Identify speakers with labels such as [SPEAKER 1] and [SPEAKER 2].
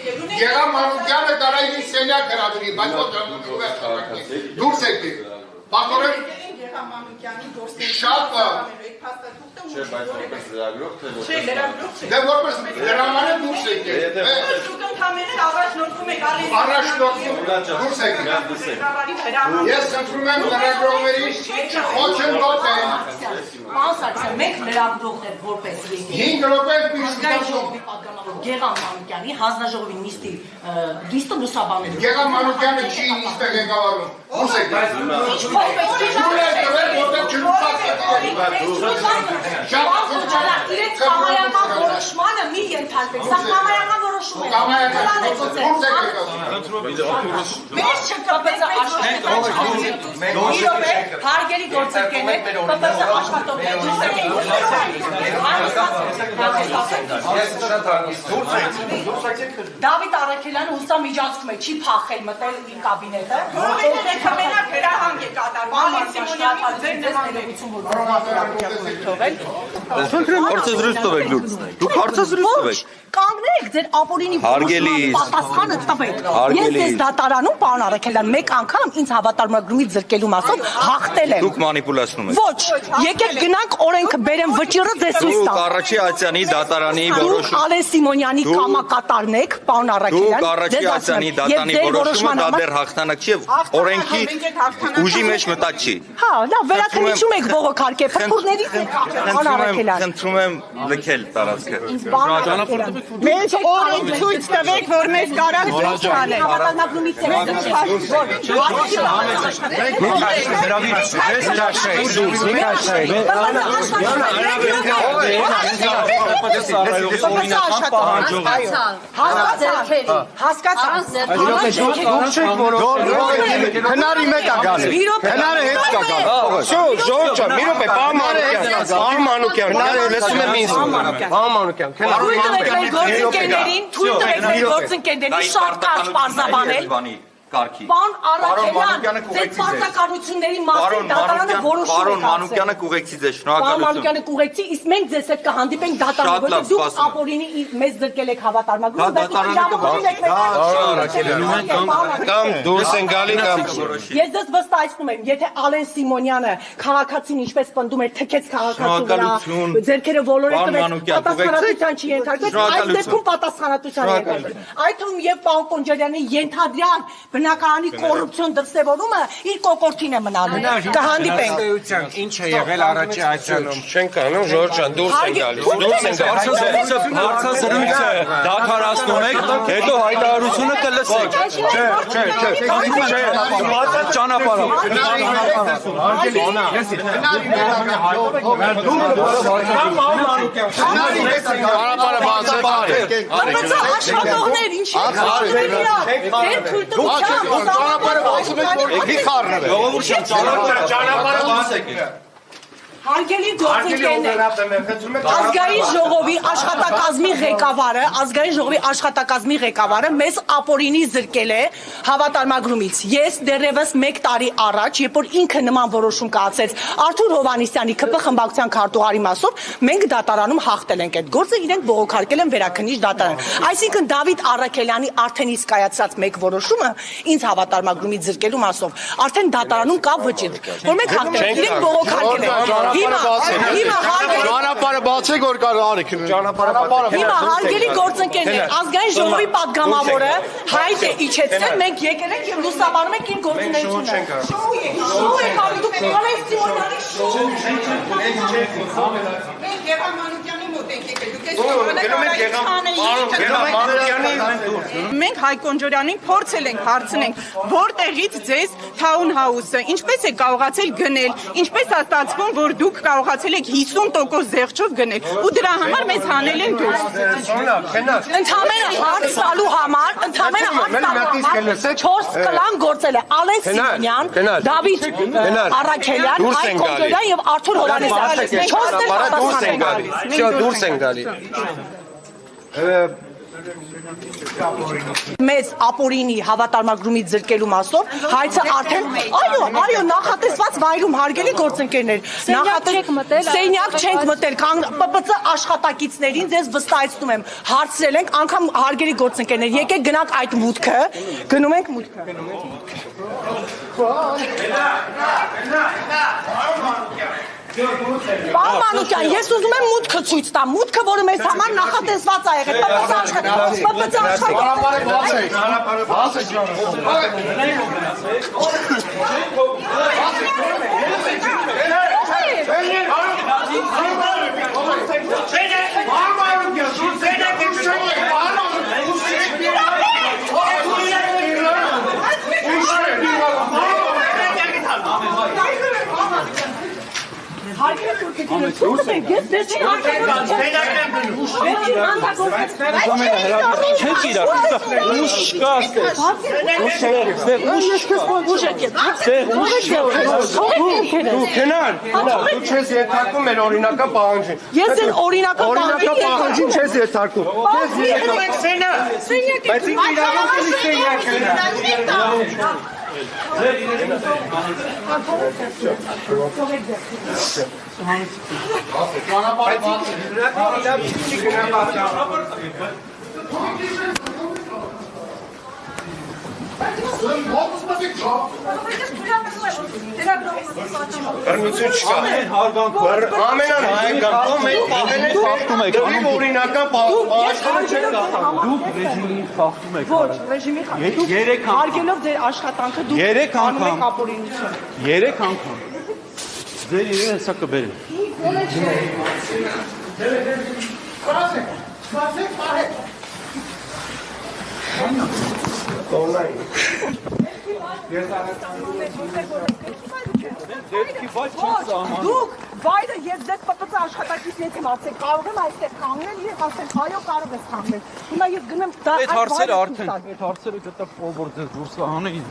[SPEAKER 1] Գեղամ Մանուկյանը կարա իր սենյակ գրադրի, բայց դուրս եկեք։ Պատորեն շատ Չէ, որպես լրամանը դուրս եկեք։ Դուք ընդհանրապես առաջնորդվում եք առաջնորդվում դուրս եկեք։ Ես խնդրում եմ լրագրողների խոչընդոտեն։
[SPEAKER 2] Պարոն Սարգսյան, մենք լրագրողներ որպես
[SPEAKER 1] 5 րոպե պիստուլով
[SPEAKER 2] Գեղամ Մանուկյանի հանձնաժողովի նիստի լիստը լուսաբանելու։
[SPEAKER 1] Գեղամ Մանուկյանը չի նիստը ղեկավարում։ Դուրս եկեք։
[SPEAKER 2] Իրենց կամայական որոշմանը մի ենթարկվեք, սա կամայական որոշում է։ Մեր չկապեցը աշխատողներ, հարգելի գործընկերներ, կապեցը աշխատողներ, Դավիթ Առաքելյանը հուսա միջանցքում է, չի փախել մտել իր կաբինետը։
[SPEAKER 3] Որովհետև մենակ հրահանգ է կատարում։ Ալեն Սիմոնյանի ձեր նմանություն
[SPEAKER 4] Հարցազրույց տվեք դուք հարցազրույց տվեք
[SPEAKER 2] Կանգնեք ձեր ապօրինի պատասխանը տվեք։ Ես ձեզ դատարանում, պարոն Առաքելյան, մեկ անգամ ինձ հավատարմագրումից զրկելու մասով հաղթել եմ։
[SPEAKER 4] Դուք մանիպուլացնում եք։
[SPEAKER 2] Ոչ, եկեք գնանք օրենքը բերեմ վճիռը ձեզ ցույց տամ։
[SPEAKER 4] Դուք Առաքելյանի Ացյանի դատարանի որոշումը։
[SPEAKER 2] Դուք Ալեն Սիմոնյանի կամակատարն եք, պարոն Առաքելյան։
[SPEAKER 4] Դուք Առաքելյանի Ացյանի դատարանի որոշումը դա դեռ հաղթանակ չի, օրենքի ուժի մեջ մտած չի։
[SPEAKER 2] Հա, լավ, վերակնիչում եք բողոքարկե, փրփուրներից եք, պարոն Առաքելյան։
[SPEAKER 4] Խնդրում եմ լքել տարածքը։
[SPEAKER 3] Մենք օրենք ցույց տվեք, որ մեզ կարան ցույց տալու։
[SPEAKER 2] Հավատարմագրումից
[SPEAKER 5] Հնարի մեկ ա գալի, հնարը հետ կա գալի, ժողով չա, մի ռոպե, պահ Մանուկյան, լսում եմ ինձ, պահ Մանուկյան,
[SPEAKER 2] Թույլ տվեք մեր գործընկերներին շատ կարճ պարզաբանել։ Պարոն Առաքելյան, ձեր պարտականությունների մասին դատարանը որոշում է կայացրել։
[SPEAKER 4] Պարոն Մանուկյանը կուղեկցի ձեզ,
[SPEAKER 2] Պարոն
[SPEAKER 4] շնորհակալություն։
[SPEAKER 2] Մանուկյանը կուղեկցի, իսկ մենք ձեզ հետ կհանդիպենք դատարանում, որտեղ դուք ապօրինի մեզ զրկել եք հավատարմագրում,
[SPEAKER 5] կամ դուրս են գալի կամ
[SPEAKER 2] Ես ձեզ վստահեցնում եմ, եթե Ալեն Սիմոնյանը քաղաքացին ինչպես պնդում էր, թքեց քաղաքացու վրա, ձեռքերը ոլորեց պատասխանատվության չի ենթարկվեց, այս դեպքում պատասխանատվության ենթարկվեց։ Այդ թվում եւ պարոն Կոնջարյանի ենթադրյալ բնակարանի կոռուպցիոն դրսևորումը իր կոկորտին է մնալու։ Կհանդիպենք։
[SPEAKER 5] ինչ է եղել առաջի այցանում, չենք անում, ժողով ջան, դուրս են գալի, դուրս են գալի։
[SPEAKER 4] Հարցազրույցը դադարեցնում եք, հետո հայտարարությունը կլսեք։ Չէ, ճանապարհով։
[SPEAKER 5] Ճանապարհը բացեք։
[SPEAKER 2] Աշխատողներ, ինչ
[SPEAKER 5] Ճանապարհը բացում եք, որ մի խառնվեք։
[SPEAKER 4] Ճանապարհը բացեք։
[SPEAKER 2] Հարգելի գործընկերներ, ազգային ժողովի աշխատակազմի ղեկավարը մեզ ապօրինի զրկել է հավատարմագրումից։ Ես դեռևս 1 տարի առաջ, երբ որ ինքը նման որոշում կայացրեց Արթուր Հովհաննիսյանի ԿՊ խմբակցության քարտուղարի մասով, մենք դատարանում հաղթել ենք այդ գործը, իրենք բողոքարկել են վերաքննիչ դատարան։ Այսինքն Դավիթ Առաքելյանի արդեն իսկ կայացած մեկ որոշումը ինձ հավատարմագրումից զրկելու մասով, արդեն դատարանում կա վճիռ, որ մենք հաղթել ենք, իրենք բողոքարկել են։
[SPEAKER 5] Ճանապարհը բացեք, որ կարող արեք։
[SPEAKER 2] Հիմա հարգելի գործընկերներ, ազգային ժողովի պատգամավորը հայտ է իջեցել, մենք եկել ենք եւ լուսաբանում ենք իր գործունեությունը։ Շոու եք անում, դուք Ալեն Սիմոնյանի շոու եք։
[SPEAKER 3] Գեղամ Մանուկյանի մոտ եք եկել, դուք ես մենք Հայկ Կոնջարյանին փորձել ենք հարցնենք, որտեղից ձեզ թաուն հաուսը, ինչպես է կարողացել գնել, ինչպես է ստացվում, որ դուք կարողացել եք 50% զեղչով գնել, ու դրա համար մեզ հանել են դուրս։
[SPEAKER 2] Ընդհանրապես հարց տալու համար 4 կլան գործել է Ալեն Սիմոնյան, Դավիթ Առաքելյան, Հայկ Կոնջարյան եւ Արթուր Հովհաննիսյան։ 4
[SPEAKER 5] դուրս են գալի։
[SPEAKER 2] Մեծ ապօրինի հավատարմագրումից զրկելու մասով հայցը արդեն այո նախատեսված վայրում հարգելի գործընկերներ սենյակ չենք մտել ՊՊՑ աշխատակիցներին ձեզ վստահեցնում եմ հարցրել ենք անգամ հարգելի գործընկերներ եկեք գնանք այդ մուտքը գնում ենք մուտքը Պարոն Մանուկյան, ես ուզում եմ մուտքը ցույց տամ, մուտքը, որը մեզ համար նախատեսված է եղել,
[SPEAKER 5] Դու չես ենթարկում մեր օրինական պահանջին։
[SPEAKER 2] Ես են օրինական
[SPEAKER 5] պահանջին չես ենթարկում։ Բայց ինձ իրավունք Բռնություն չկա։ Ամենան օրինական պահանջները չեն կատարում։
[SPEAKER 6] Դուք ռեժիմին խախտում եք։
[SPEAKER 2] Ոչ, ռեժիմի
[SPEAKER 6] Երեք
[SPEAKER 2] հարգելով ձեր աշխատանքը դուք անում եք ապօրինություն։
[SPEAKER 6] 3 անգամ։ Ձեր իրեն հեսա կբերեմ։
[SPEAKER 2] Դուք վայրը ես ձեզ ՊՊՑ աշխատակիցներից եմ ասել, կարող եմ այստեղ կանգնել եւ ասել, այո, կարող ես կանգնել։ Հիմա ես գնեմ դա
[SPEAKER 6] Այդ հարցերը արդեն, այդ հարցերը գտա որ ձեզ դուրս հանեին։